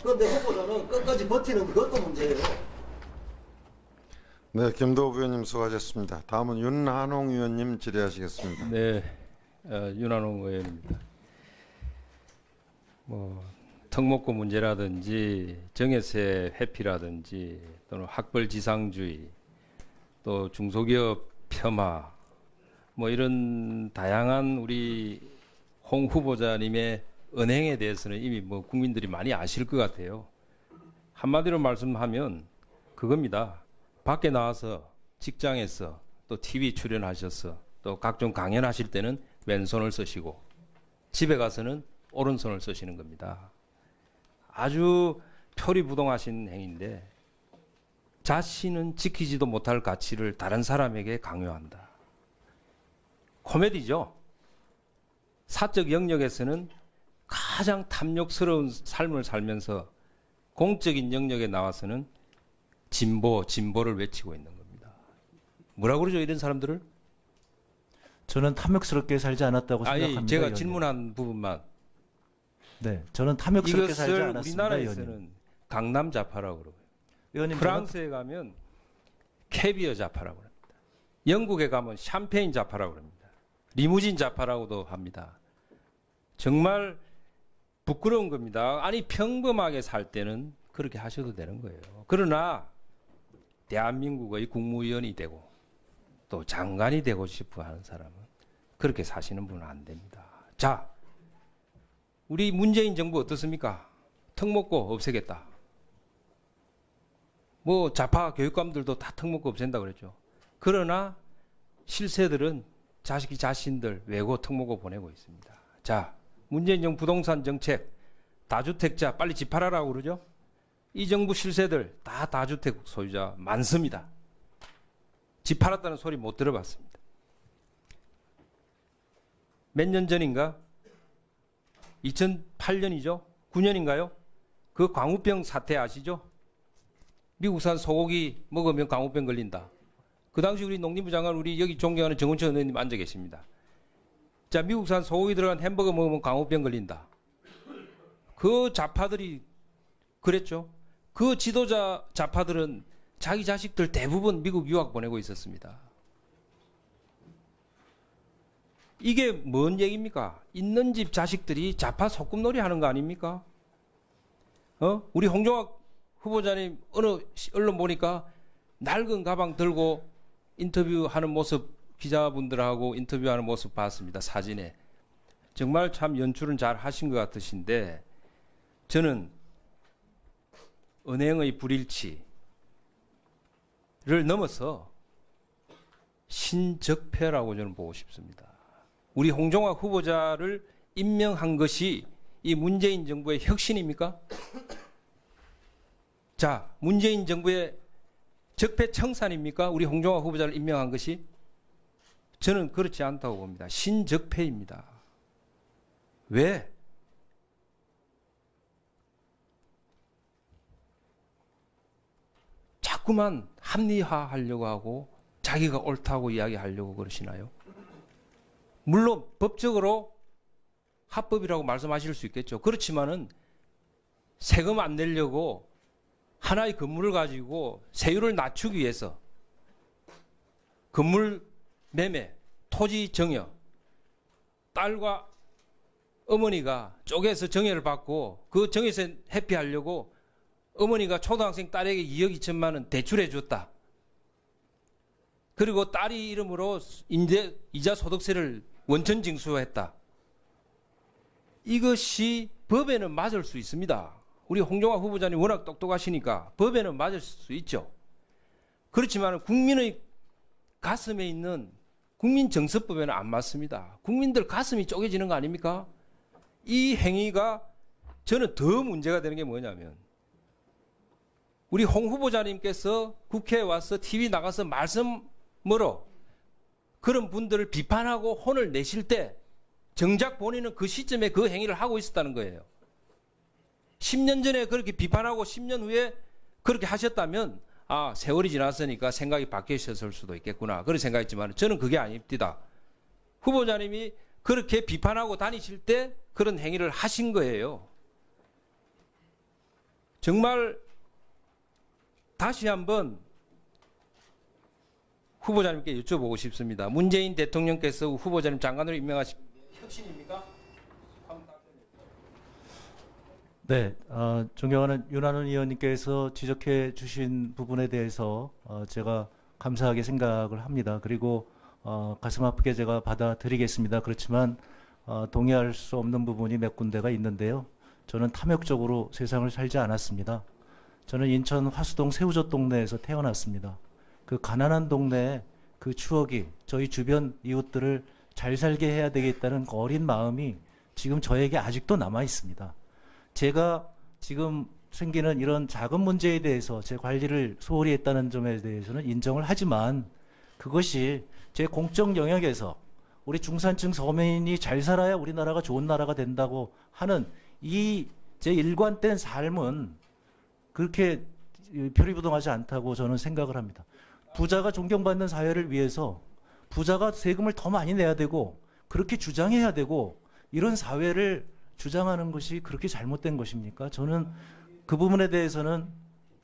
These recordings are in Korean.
그런데 후보자는 끝까지 버티는 그것도 문제예요. 네, 김도우 의원님 수고하셨습니다. 다음은 윤한홍 의원님 질의하시겠습니다. 네, 윤한홍 의원입니다. 특목고 문제라든지 정예세 회피라든지 또는 학벌지상주의 또 중소기업 폄하 이런 다양한 우리 홍 후보자님의 언행에 대해서는 이미 국민들이 많이 아실 것 같아요. 한마디로 말씀하면 그겁니다. 밖에 나와서 직장에서 또 TV 출연하셔서 또 각종 강연하실 때는 왼손을 쓰시고 집에 가서는 오른손을 쓰시는 겁니다. 아주 표리부동하신 행위인데 자신은 지키지도 못할 가치를 다른 사람에게 강요한다. 코미디죠. 사적 영역에서는 가장 탐욕스러운 삶을 살면서 공적인 영역에 나와서는 진보를 외치고 있는 겁니다. 뭐라고 그러죠, 이런 사람들을? 저는 탐욕스럽게 살지 않았다고 생각합니다. 제가 의원님. 질문한 부분만. 네, 저는 탐욕스럽게 살지 이것을 않았습니다. 우리나라에서는 의원님. 강남 좌파라고 그러고요. 의원님, 프랑스에 가면 캐비어 좌파라고 합니다. 영국에 가면 샴페인 좌파라고 합니다. 리무진 좌파라고도 합니다. 정말 부끄러운 겁니다. 아니 평범하게 살 때는 그렇게 하셔도 되는 거예요. 그러나 대한민국의 국무위원이 되고 또 장관이 되고 싶어 하는 사람은 그렇게 사시는 분은 안 됩니다. 자, 우리 문재인 정부 어떻습니까? 특목고 없애겠다. 좌파 교육감들도 다 특목고 없앤다 그랬죠. 그러나 실세들은 자신들 외고 특목고 보내고 있습니다. 자, 문재인 정부 부동산 정책, 다주택자 빨리 집 팔아라고 그러죠. 이 정부 실세들 다 다주택 소유자 많습니다. 집 팔았다는 소리 못 들어봤습니다. 몇 년 전인가? 2008년이죠? 9년인가요? 그 광우병 사태 아시죠? 미국산 소고기 먹으면 광우병 걸린다. 그 당시 우리 농림부 장관, 우리 여기 존경하는 정운천 의원님 앉아 계십니다. 자, 미국산 소고기 들어간 햄버거 먹으면 광우병 걸린다. 그 좌파들이 그랬죠. 그 지도자 좌파들은 자기 자식들 대부분 미국 유학 보내고 있었습니다. 이게 뭔 얘기입니까? 있는 집 자식들이 좌파 소꿉놀이 하는 거 아닙니까? 우리 홍종학 후보자님 어느 언론 보니까 낡은 가방 들고 인터뷰하는 모습, 기자분들하고 인터뷰하는 모습 봤습니다. 사진에. 정말 참 연출은 잘 하신 것 같으신데 저는 은행의 불일치를 넘어서 신적폐라고 저는 보고 싶습니다. 우리 홍종학 후보자를 임명한 것이 이 문재인 정부의 혁신입니까? 자, 문재인 정부의 적폐청산입니까? 우리 홍종학 후보자를 임명한 것이? 저는 그렇지 않다고 봅니다. 신적폐입니다. 왜? 자꾸만 합리화하려고 하고 자기가 옳다고 이야기하려고 그러시나요? 물론 법적으로 합법이라고 말씀하실 수 있겠죠. 그렇지만은 세금 안 내려고 하나의 건물을 가지고 세율을 낮추기 위해서 건물 매매, 토지 정여, 딸과 어머니가 쪼개서 정여를 받고 그 정여세 회피하려고 어머니가 초등학생 딸에게 2억 2천만 원 대출해 줬다. 그리고 딸이 이름으로 이자 소득세를 원천 징수했다. 이것이 법에는 맞을 수 있습니다. 우리 홍종학 후보자님 워낙 똑똑하시니까 법에는 맞을 수 있죠. 그렇지만 국민의 가슴에 있는 국민정서법에는 안 맞습니다. 국민들 가슴이 쪼개지는 거 아닙니까? 이 행위가 저는 더 문제가 되는 게 뭐냐면 우리 홍 후보자님께서 국회에 와서 TV 나가서 말씀으로 그런 분들을 비판하고 혼을 내실 때 정작 본인은 그 시점에 그 행위를 하고 있었다는 거예요. 10년 전에 그렇게 비판하고 10년 후에 그렇게 하셨다면 아, 세월이 지났으니까 생각이 바뀌셨을 수도 있겠구나. 그렇게 생각했지만 저는 그게 아닙니다. 후보자님이 그렇게 비판하고 다니실 때 그런 행위를 하신 거예요. 정말 다시 한번 후보자님께 여쭤보고 싶습니다. 문재인 대통령께서 후보자님 장관으로 임명하신 혁신입니까? 네, 존경하는 윤한원 의원님께서 지적해 주신 부분에 대해서 제가 감사하게 생각을 합니다. 그리고 가슴 아프게 제가 받아들이겠습니다. 그렇지만 동의할 수 없는 부분이 몇 군데가 있는데요. 저는 탐욕적으로 세상을 살지 않았습니다. 저는 인천 화수동 새우젓 동네에서 태어났습니다. 그 가난한 동네에 그 추억이 저희 주변 이웃들을 잘 살게 해야 되겠다는 그 어린 마음이 지금 저에게 아직도 남아 있습니다. 제가 지금 생기는 이런 작은 문제에 대해서 제 관리를 소홀히 했다는 점에 대해서는 인정을 하지만 그것이 제 공적 영역에서 우리 중산층 서민이 잘 살아야 우리나라가 좋은 나라가 된다고 하는 이 제 일관된 삶은 그렇게 표리부동하지 않다고 저는 생각을 합니다. 부자가 존경받는 사회를 위해서 부자가 세금을 더 많이 내야 되고 그렇게 주장해야 되고 이런 사회를 주장하는 것이 그렇게 잘못된 것입니까? 저는 그 부분에 대해서는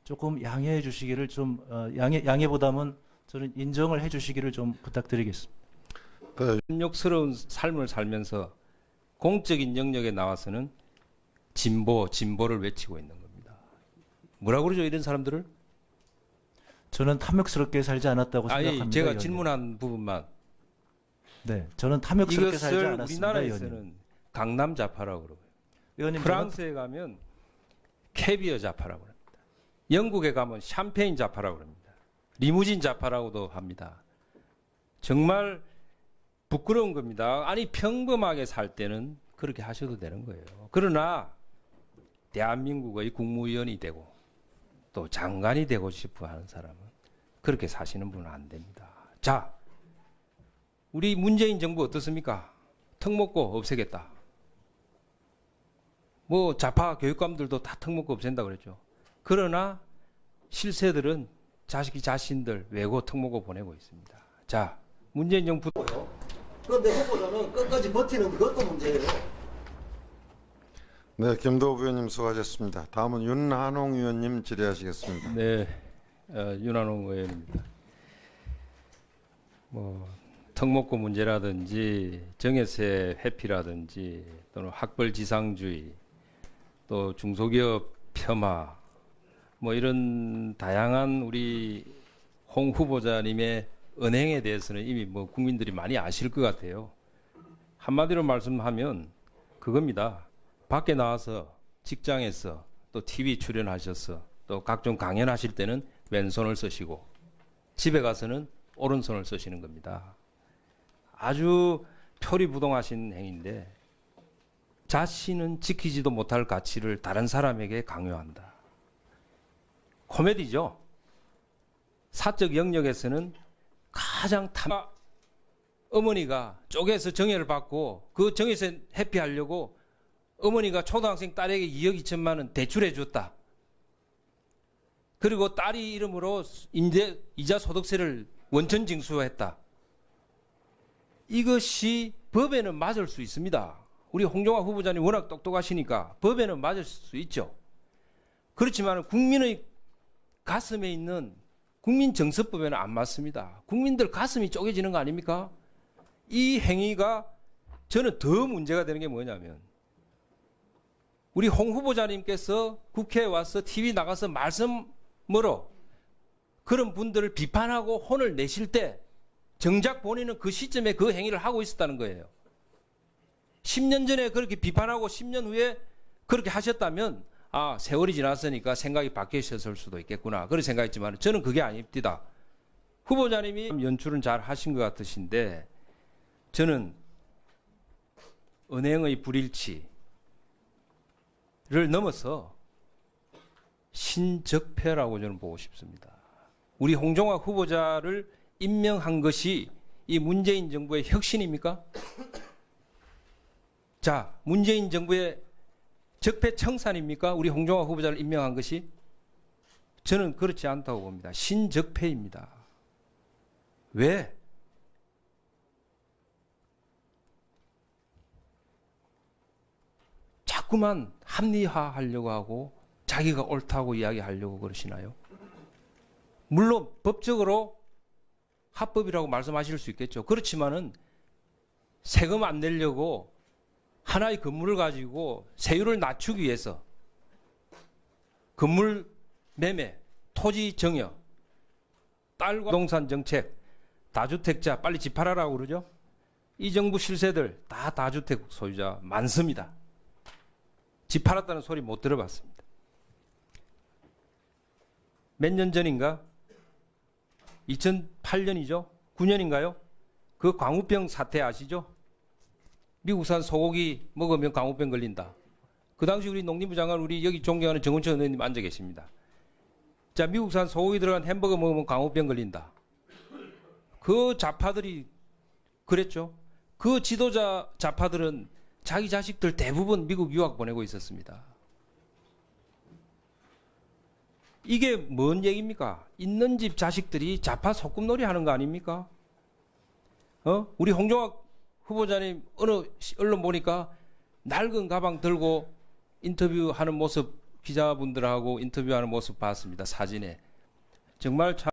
조금 양해해 주시기를 좀 양해보다는 저는 인정을 해 주시기를 좀 부탁드리겠습니다. 탐욕스러운 삶을 살면서 공적인 영역에 나와서는 진보를 외치고 있는 겁니다. 뭐라고 그러죠, 이런 사람들을? 저는 탐욕스럽게 살지 않았다고 생각합니다. 제가 의원님. 질문한 부분만. 네, 저는 탐욕스럽게 살지 이것을 않았습니다. 우리나라에서는 의원님. 강남 좌파라고 그러고요. 의원님, 프랑스에 가면 캐비어 좌파라고 합니다. 영국에 가면 샴페인 좌파라고 합니다. 리무진 좌파라고도 합니다. 정말 부끄러운 겁니다. 아니 평범하게 살 때는 그렇게 하셔도 되는 거예요. 그러나 대한민국의 국무위원이 되고 또 장관이 되고 싶어 하는 사람은 그렇게 사시는 분은 안 됩니다. 자, 우리 문재인 정부 어떻습니까? 턱 먹고 없애겠다. 뭐 좌파 교육감들도 다 턱 먹고 없앤다 그랬죠. 그러나 실세들은 자신들 외고 턱 먹고 보내고 있습니다. 자, 문재인 정부 그런데 후보자는 끝까지 버티는 그것도 문제예요. 네, 김도우 의원님 수고하셨습니다. 다음은 윤한홍 의원님 질의하시겠습니다. 네, 윤한홍 의원입니다. 턱먹고 문제라든지 정예세 회피라든지 또는 학벌지상주의 또 중소기업 폄하 이런 다양한 우리 홍 후보자님의 언행에 대해서는 이미 국민들이 많이 아실 것 같아요. 한마디로 말씀하면 그겁니다. 밖에 나와서 직장에서 또 TV 출연하셔서 또 각종 강연하실 때는 왼손을 쓰시고 집에 가서는 오른손을 쓰시는 겁니다. 아주 표리부동하신 행위인데 자신은 지키지도 못할 가치를 다른 사람에게 강요한다. 코미디죠. 사적 영역에서는 가장 어머니가 쪽에서 정예를 받고 그 정예에서 회피하려고 어머니가 초등학생 딸에게 2억 2천만 원 대출해 줬다. 그리고 딸이 이름으로 이자 소득세를 원천 징수했다. 이것이 법에는 맞을 수 있습니다. 우리 홍종학 후보자님 워낙 똑똑하시니까 법에는 맞을 수 있죠. 그렇지만 국민의 가슴에 있는 국민정서법에는 안 맞습니다. 국민들 가슴이 쪼개지는 거 아닙니까? 이 행위가 저는 더 문제가 되는 게 뭐냐면 우리 홍 후보자님께서 국회에 와서 TV 나가서 말씀으로 그런 분들을 비판하고 혼을 내실 때 정작 본인은 그 시점에 그 행위를 하고 있었다는 거예요. 10년 전에 그렇게 비판하고 10년 후에 그렇게 하셨다면 세월이 지났으니까 생각이 바뀌셨을 수도 있겠구나. 그런 생각했지만 저는 그게 아닙니다. 후보자님이 연출은 잘 하신 것 같으신데 저는 은행의 불일치를 넘어서 신적폐라고 저는 보고 싶습니다. 우리 홍종학 후보자를 임명한 것이 이 문재인 정부의 혁신입니까? 자, 문재인 정부의 적폐청산입니까? 우리 홍종학 후보자를 임명한 것이? 저는 그렇지 않다고 봅니다. 신적폐입니다. 왜? 자꾸만 합리화하려고 하고 자기가 옳다고 이야기하려고 그러시나요? 물론 법적으로 합법이라고 말씀하실 수 있겠죠. 그렇지만은 세금 안 내려고 하나의 건물을 가지고 세율을 낮추기 위해서 건물 매매, 토지 정여, 딸과 부동산 정책, 다주택자 빨리 집 팔아라고 그러죠. 이 정부 실세들 다 다주택 소유자 많습니다. 집 팔았다는 소리 못 들어봤습니다. 몇 년 전인가? 2008년이죠? 9년인가요? 그 광우병 사태 아시죠? 미국산 소고기 먹으면 광우병 걸린다. 그 당시 우리 농림부 장관, 우리 여기 존경하는 정운천 의원님 앉아 계십니다. 자, 미국산 소고기 들어간 햄버거 먹으면 광우병 걸린다. 그 좌파들이 그랬죠. 그 지도자 좌파들은 자기 자식들 대부분 미국 유학 보내고 있었습니다. 이게 뭔 얘기입니까? 있는 집 자식들이 좌파 소꿉놀이 하는 거 아닙니까? 우리 홍종학 후보자님 어느 언론 보니까 낡은 가방 들고 인터뷰하는 모습, 기자분들하고 인터뷰하는 모습 봤습니다. 사진에. 정말 참